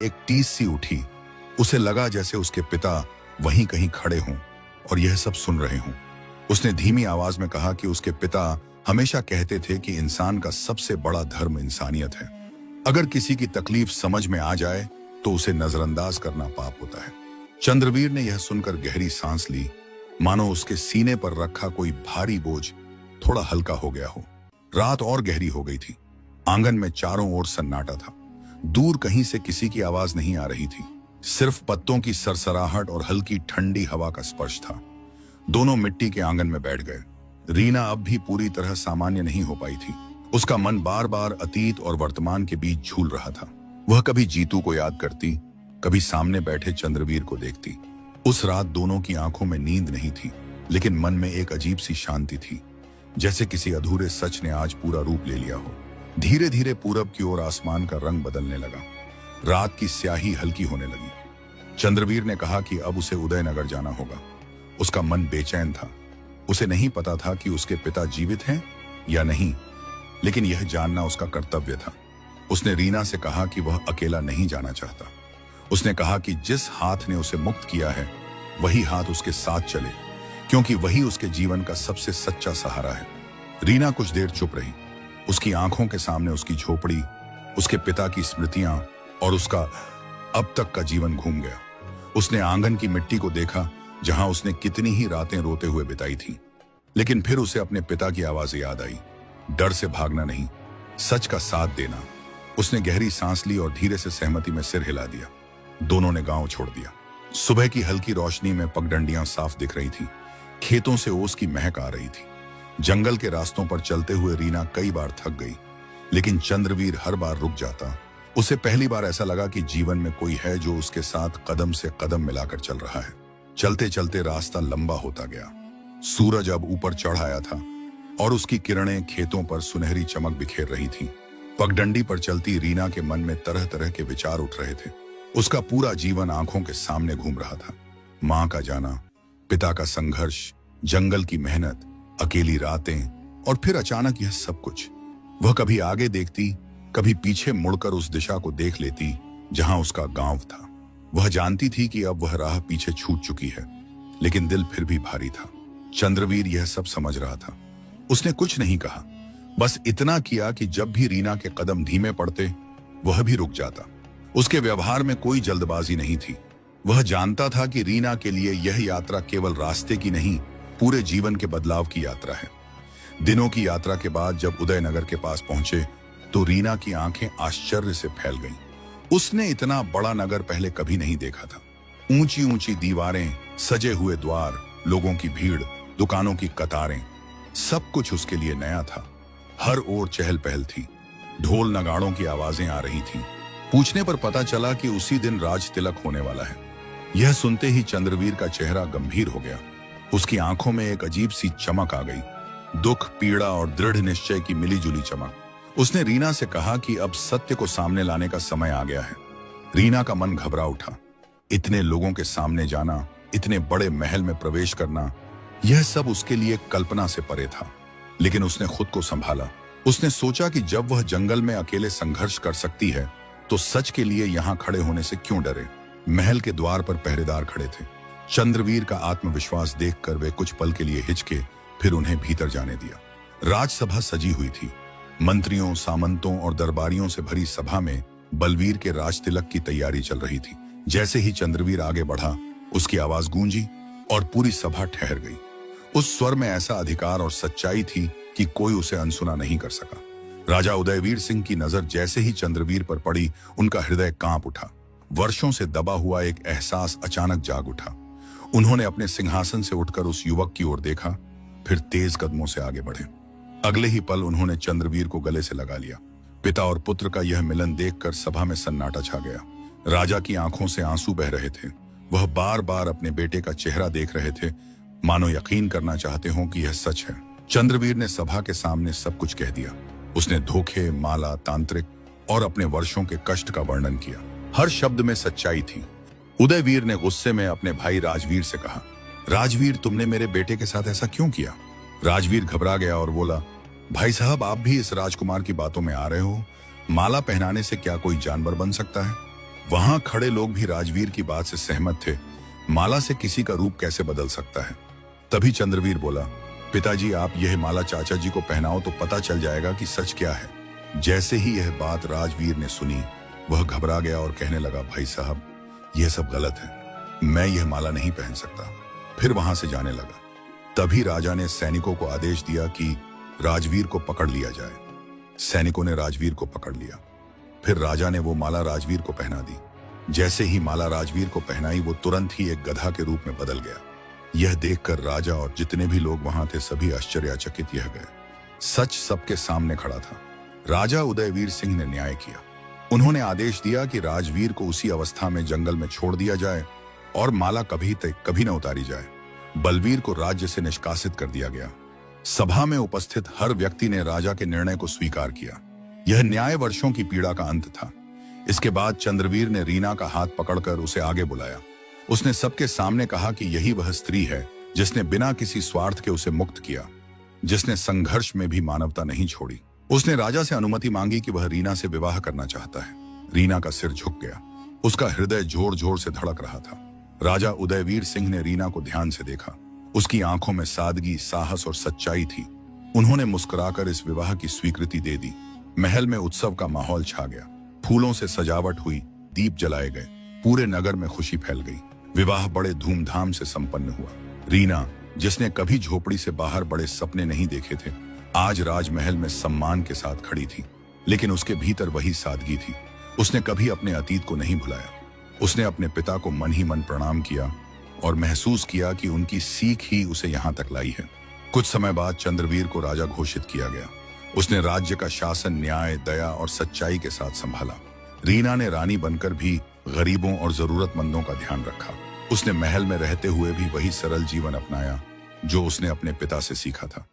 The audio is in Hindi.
एक टीस सी उठी। उसे लगा जैसे उसके पिता वहीं कहीं खड़े हों और यह सब सुन रहे हों। उसने धीमी आवाज में कहा कि उसके पिता हमेशा कहते थे कि इंसान का सबसे बड़ा धर्म इंसानियत है। अगर किसी की तकलीफ समझ में आ जाए तो उसे नजरअंदाज करना पाप होता है। चंद्रवीर ने यह सुनकर गहरी सांस ली, मानो उसके सीने पर रखा कोई भारी बोझ थोड़ा हल्का हो गया हो। रात और गहरी हो गई थी। आंगन में चारों ओर सन्नाटा था। दूर कहीं से किसी की आवाज नहीं आ रही थी, सिर्फ पत्तों की सरसराहट और हल्की ठंडी हवा का स्पर्श था। दोनों मिट्टी के आंगन में बैठ गए। रीना अब भी पूरी तरह सामान्य नहीं हो पाई थी। उसका मन बार बार अतीत और वर्तमान के बीच झूल रहा था। वह कभी जीतू को याद करती, कभी सामने बैठे चंद्रवीर को देखती। उस रात दोनों की आंखों में नींद नहीं थी, लेकिन मन में एक अजीब सी शांति थी, जैसे किसी अधूरे सच ने आज पूरा रूप ले लिया हो। धीरे धीरे पूरब की ओर आसमान का रंग बदलने लगा। रात की स्याही हल्की होने लगी। चंद्रवीर ने कहा कि अब उसे उदयनगर जाना होगा। उसका मन बेचैन था। उसे नहीं पता था कि उसके पिता जीवित हैं या नहीं, लेकिन यह जानना उसका कर्तव्य था। उसने रीना से कहा कि वह अकेला नहीं जाना चाहता। उसने कहा कि जिस हाथ ने उसे मुक्त किया है वही हाथ उसके साथ चले, क्योंकि वही उसके जीवन का सबसे सच्चा सहारा है। रीना कुछ देर चुप रही। उसकी आंखों के सामने उसकी झोपड़ी, उसके पिता की स्मृतियां और उसका अब तक का जीवन घूम गया। उसने आंगन की मिट्टी को देखा, जहां उसने कितनी ही रातें रोते हुए बिताई थी। लेकिन फिर उसे अपने पिता की आवाज याद आई, डर से भागना नहीं, सच का साथ देना। उसने गहरी सांस ली और धीरे से सहमति में सिर हिला दिया। दोनों ने गांव छोड़ दिया। सुबह की हल्की रोशनी में पगडंडियां साफ दिख रही थी। खेतों से ओस की महक आ रही थी। जंगल के रास्तों पर चलते हुए रीना कई बार थक गई, लेकिन चंद्रवीर हर बार रुक जाता। उसे पहली बार ऐसा लगा कि जीवन में कोई है जो उसके साथ कदम से कदम मिलाकर चल रहा है। चलते चलते रास्ता लंबा होता गया। सूरज अब ऊपर चढ़ आया था और उसकी किरणें खेतों पर सुनहरी चमक बिखेर रही थीं। पगडंडी पर चलती रीना के मन में तरह तरह के विचार उठ रहे थे। उसका पूरा जीवन आंखों के सामने घूम रहा था। मां का जाना, पिता का संघर्ष, जंगल की मेहनत, अकेली रातें और फिर अचानक यह सब कुछ। वह कभी आगे देखती, कभी पीछे मुड़कर उस दिशा को देख लेती जहां उसका गांव था। वह जानती थी कि अब वह राह पीछे छूट चुकी है, लेकिन दिल फिर भी भारी था। चंद्रवीर यह सब समझ रहा था। उसने कुछ नहीं कहा, बस इतना किया कि जब भी रीना के कदम धीमे पड़ते वह भी रुक जाता। उसके व्यवहार में कोई जल्दबाजी नहीं थी। वह जानता था कि रीना के लिए यह यात्रा केवल रास्ते की नहीं, पूरे जीवन के बदलाव की यात्रा है। दिनों की यात्रा के बाद जब उदयनगर के पास पहुंचे तो रीना की आंखें आश्चर्य से फैल गईं। उसने इतना बड़ा नगर पहले कभी नहीं देखा था। ऊंची ऊंची दीवारें, सजे हुए द्वार, लोगों की भीड़, दुकानों की कतारें, सब कुछ उसके लिए नया था। हर ओर चहल पहल थी। ढोल नगाड़ों की आवाजें आ रही थीं। पूछने पर पता चला कि उसी दिन राज तिलक होने वाला है। यह सुनते ही चंद्रवीर का चेहरा गंभीर हो गया। उसकी आंखों में एक अजीब सी चमक आ गई, दुख, पीड़ा और दृढ़ निश्चय की मिलीजुली चमक। उसने रीना से कहा कि अब सत्य को सामने लाने का समय आ गया है। रीना का मन घबरा उठा। इतने लोगों के सामने जाना, इतने बड़े महल में प्रवेश करना, यह सब उसके लिए कल्पना से परे था। लेकिन उसने खुद को संभाला। उसने सोचा कि जब वह जंगल में अकेले संघर्ष कर सकती है तो सच के लिए यहां खड़े होने से क्यों डरे। महल के द्वार पर पहरेदार खड़े थे। चंद्रवीर का आत्मविश्वास देखकर वे कुछ पल के लिए हिचके, फिर उन्हें भीतर जाने दिया। राजसभा सजी हुई थी। मंत्रियों, सामंतों और दरबारियों से भरी सभा में बलवीर के राज तिलक की तैयारी चल रही थी। जैसे ही चंद्रवीर आगे बढ़ा, उसकी आवाज गूंजी और पूरी सभा ठहर गई। उस स्वर में ऐसा अधिकार और सच्चाई थी कि कोई उसे अनसुना नहीं कर सका। राजा उदयवीर सिंह की नजर जैसे ही चंद्रवीर पर पड़ी, उनका हृदय कांप उठा। वर्षों से दबा हुआ एक एहसास अचानक जाग उठा। उन्होंने अपने सिंहासन से उठकर उस युवक की ओर देखा, फिर तेज कदमों से आगे बढ़े। अगले ही पल उन्होंने चंद्रवीर को गले से लगा लिया। पिता और पुत्र का यह मिलन देखकर सभा में सन्नाटा छा गया। राजा की आंखों से आंसू बह रहे थे। वह बार बार अपने बेटे का चेहरा देख रहे थे, मानो यकीन करना चाहते हों कि यह सच है। चंद्रवीर ने सभा के सामने सब कुछ कह दिया। उसने धोखे, माला, तांत्रिक और अपने वर्षों के कष्ट का वर्णन किया। हर शब्द में सच्चाई थी। उदयवीर ने गुस्से में अपने भाई राजवीर से कहा, राजवीर, तुमने मेरे बेटे के साथ ऐसा क्यों किया? राजवीर घबरा गया और बोला, भाई साहब, आप भी इस राजकुमार की बातों में आ रहे हो? माला पहनाने से क्या कोई जानवर बन सकता है? वहां खड़े लोग भी राजवीर की बात से सहमत थे। माला से किसी का रूप कैसे बदल सकता है? तभी चंद्रवीर बोला, पिताजी आप यह माला चाचा जी को पहनाओ तो पता चल जाएगा कि सच क्या है। जैसे ही यह बात राजवीर ने सुनी, वह घबरा गया और कहने लगा, भाई साहब यह सब गलत है, मैं यह माला नहीं पहन सकता। फिर वहां से जाने लगा। तभी राजा ने सैनिकों को आदेश दिया कि राजवीर को पकड़ लिया जाए। सैनिकों ने राजवीर को पकड़ लिया। फिर राजा ने वो माला राजवीर को पहना दी। जैसे ही माला राजवीर को पहनाई, वो तुरंत ही एक गधा के रूप में बदल गया। यह देखकर राजा और जितने भी लोग वहां थे सभी आश्चर्यचकित रह गए। सच सबके सामने खड़ा था। राजा उदयवीर सिंह ने न्याय किया। उन्होंने आदेश दिया कि राजवीर को उसी अवस्था में जंगल में छोड़ दिया जाए और माला कभी न उतारी जाए। बलवीर को राज्य से निष्कासित कर दिया गया। सभा में उपस्थित हर व्यक्ति ने राजा के निर्णय को स्वीकार किया। यह न्याय वर्षों की पीड़ा का अंत था। इसके बाद चंद्रवीर ने रीना का हाथ पकड़कर उसे आगे बुलाया। उसने सबके सामने कहा कि यही वह स्त्री है जिसने बिना किसी स्वार्थ के उसे मुक्त किया, जिसने संघर्ष में भी मानवता नहीं छोड़ी। उसने राजा से अनुमति मांगी कि वह रीना से विवाह करना चाहता है। रीना का सिर झुक गया। उसका हृदय जोर जोर से धड़क रहा था। राजा उदयवीर सिंह ने रीना को ध्यान से देखा। उसकी आंखों में सादगी, साहस और सच्चाई थी। उन्होंने मुस्कुराकर इस विवाह की स्वीकृति दे दी। महल में उत्सव का माहौल छा गया। फूलों से सजावट हुई, दीप जलाए गए, पूरे नगर में खुशी फैल गई। विवाह बड़े धूमधाम से संपन्न हुआ। रीना, जिसने कभी झोपड़ी से बाहर बड़े सपने नहीं देखे थे, आज राजमहल में सम्मान के साथ खड़ी थी। लेकिन उसके भीतर वही सादगी थी। उसने कभी अपने अतीत को नहीं भुलाया। उसने अपने पिता को मन ही मन प्रणाम किया और महसूस किया कि उनकी सीख ही उसे यहाँ तक लाई है। कुछ समय बाद चंद्रवीर को राजा घोषित किया गया। उसने राज्य का शासन न्याय, दया और सच्चाई के साथ संभाला। रीना ने रानी बनकर भी गरीबों और जरूरतमंदों का ध्यान रखा। उसने महल में रहते हुए भी वही सरल जीवन अपनाया जो उसने अपने पिता से सीखा था।